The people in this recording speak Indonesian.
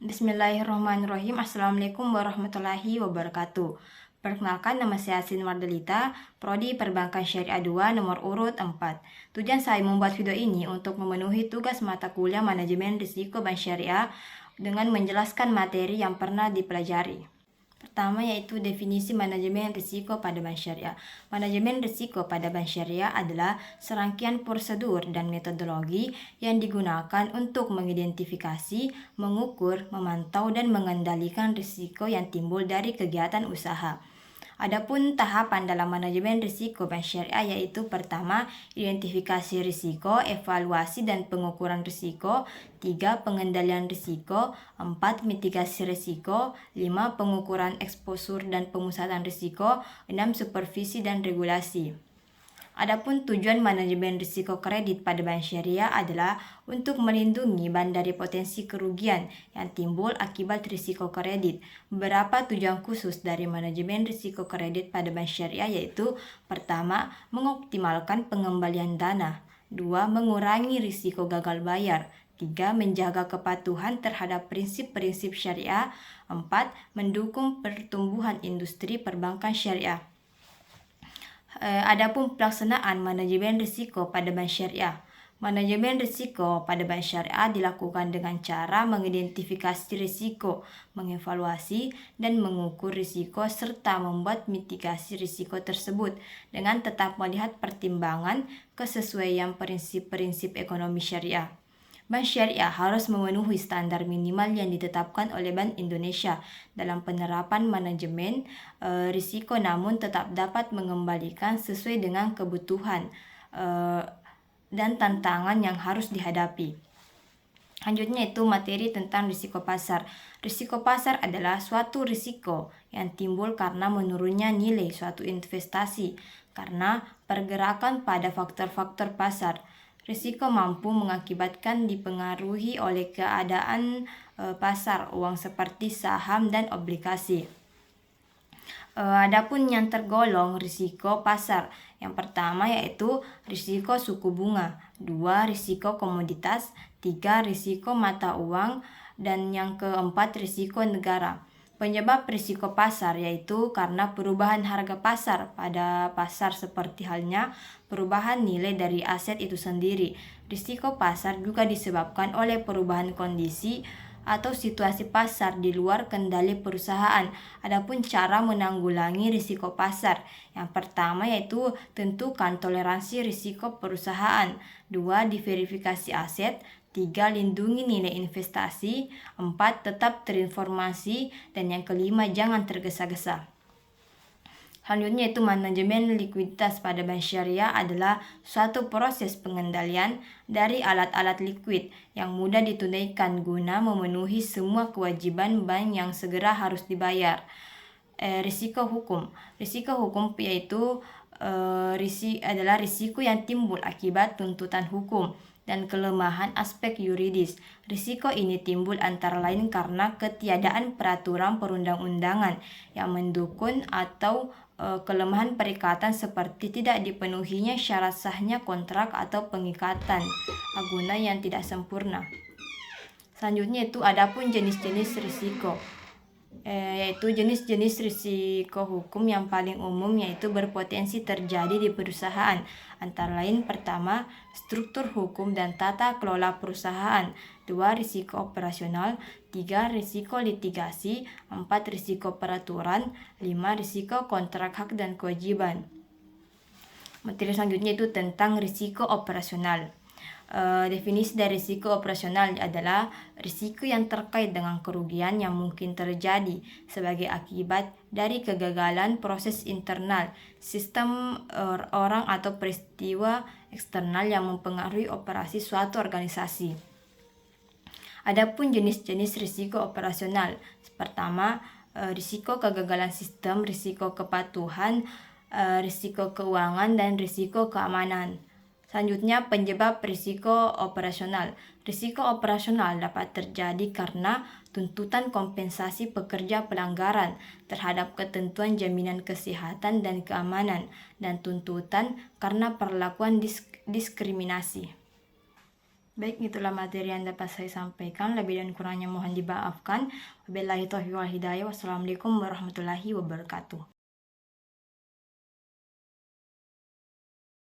Bismillahirrahmanirrahim. Assalamualaikum warahmatullahi wabarakatuh. Perkenalkan, nama saya Sin Mardelita, Prodi Perbankan Syariah 2 nomor urut 4. Tujuan saya membuat video ini untuk memenuhi tugas mata kuliah Manajemen Risiko Bank Syariah dengan menjelaskan materi yang pernah dipelajari. Pertama yaitu definisi manajemen risiko pada bank syariah. Manajemen risiko pada bank syariah adalah serangkaian prosedur dan metodologi yang digunakan untuk mengidentifikasi, mengukur, memantau, dan mengendalikan risiko yang timbul dari kegiatan usaha. Adapun tahapan dalam manajemen risiko bank syariah yaitu pertama, identifikasi risiko, evaluasi dan pengukuran risiko, 3. Pengendalian risiko, 4. Mitigasi risiko, 5. Pengukuran eksposur dan pemusatan risiko, 6. Supervisi dan regulasi. Adapun tujuan manajemen risiko kredit pada bank syariah adalah untuk melindungi bank dari potensi kerugian yang timbul akibat risiko kredit. Beberapa tujuan khusus dari manajemen risiko kredit pada bank syariah yaitu pertama, mengoptimalkan pengembalian dana, 2. Mengurangi risiko gagal bayar, 3. Menjaga kepatuhan terhadap prinsip-prinsip syariah, 4. Mendukung pertumbuhan industri perbankan syariah. Adapun pelaksanaan manajemen risiko pada bank syariah. Manajemen risiko pada bank syariah dilakukan dengan cara mengidentifikasi risiko, mengevaluasi dan mengukur risiko serta membuat mitigasi risiko tersebut dengan tetap melihat pertimbangan kesesuaian prinsip-prinsip ekonomi syariah. Bank syariah harus memenuhi standar minimal yang ditetapkan oleh Bank Indonesia dalam penerapan manajemen risiko, namun tetap dapat mengembalikan sesuai dengan kebutuhan dan tantangan yang harus dihadapi. Selanjutnya itu materi tentang risiko pasar. Risiko pasar adalah suatu risiko yang timbul karena menurunnya nilai suatu investasi karena pergerakan pada faktor-faktor pasar. Risiko mampu mengakibatkan dipengaruhi oleh keadaan pasar uang seperti saham dan obligasi. Adapun yang tergolong risiko pasar, yang pertama yaitu risiko suku bunga, 2. Risiko komoditas, 3. Risiko mata uang, dan yang keempat risiko negara. Penyebab risiko pasar yaitu karena perubahan harga pasar pada pasar seperti halnya perubahan nilai dari aset itu sendiri. Risiko pasar juga disebabkan oleh perubahan kondisi atau situasi pasar di luar kendali perusahaan. Adapun cara menanggulangi risiko pasar, yang pertama yaitu tentukan toleransi risiko perusahaan, 2. Diverifikasi aset, 3. Lindungi nilai investasi, 4. Tetap terinformasi, dan yang kelima jangan tergesa-gesa. Selanjutnya itu manajemen likuiditas pada bank syariah adalah suatu proses pengendalian dari alat-alat likuid yang mudah ditunaikan guna memenuhi semua kewajiban bank yang segera harus dibayar. Risiko hukum. Risiko hukum yaitu adalah risiko yang timbul akibat tuntutan hukum dan kelemahan aspek yuridis. Risiko ini timbul antara lain karena ketiadaan peraturan perundang-undangan yang mendukung atau kelemahan perikatan seperti tidak dipenuhinya syarat sahnya kontrak atau pengikatan guna yang tidak sempurna. Selanjutnya itu adapun jenis-jenis risiko. Yaitu jenis-jenis risiko hukum yang paling umum yaitu berpotensi terjadi di perusahaan, antara lain pertama, struktur hukum dan tata kelola perusahaan, 2. Risiko operasional, 3. Risiko litigasi, 4. Risiko peraturan, 5. Risiko kontrak hak dan kewajiban. Materi selanjutnya itu tentang risiko operasional. Definisi dari risiko operasional adalah risiko yang terkait dengan kerugian yang mungkin terjadi sebagai akibat dari kegagalan proses internal, sistem, orang atau peristiwa eksternal yang mempengaruhi operasi suatu organisasi. Adapun jenis-jenis risiko operasional, pertama, risiko kegagalan sistem, risiko kepatuhan, risiko keuangan, dan risiko keamanan. Selanjutnya, penyebab risiko operasional. Risiko operasional dapat terjadi karena tuntutan kompensasi pekerja pelanggaran terhadap ketentuan jaminan kesehatan dan keamanan, dan tuntutan karena perlakuan diskriminasi. Baik, itulah materi yang dapat saya sampaikan. Lebih dan kurangnya mohon dimaafkan. Wabillahi taufiq wal hidayah. Wassalamualaikum warahmatullahi wabarakatuh.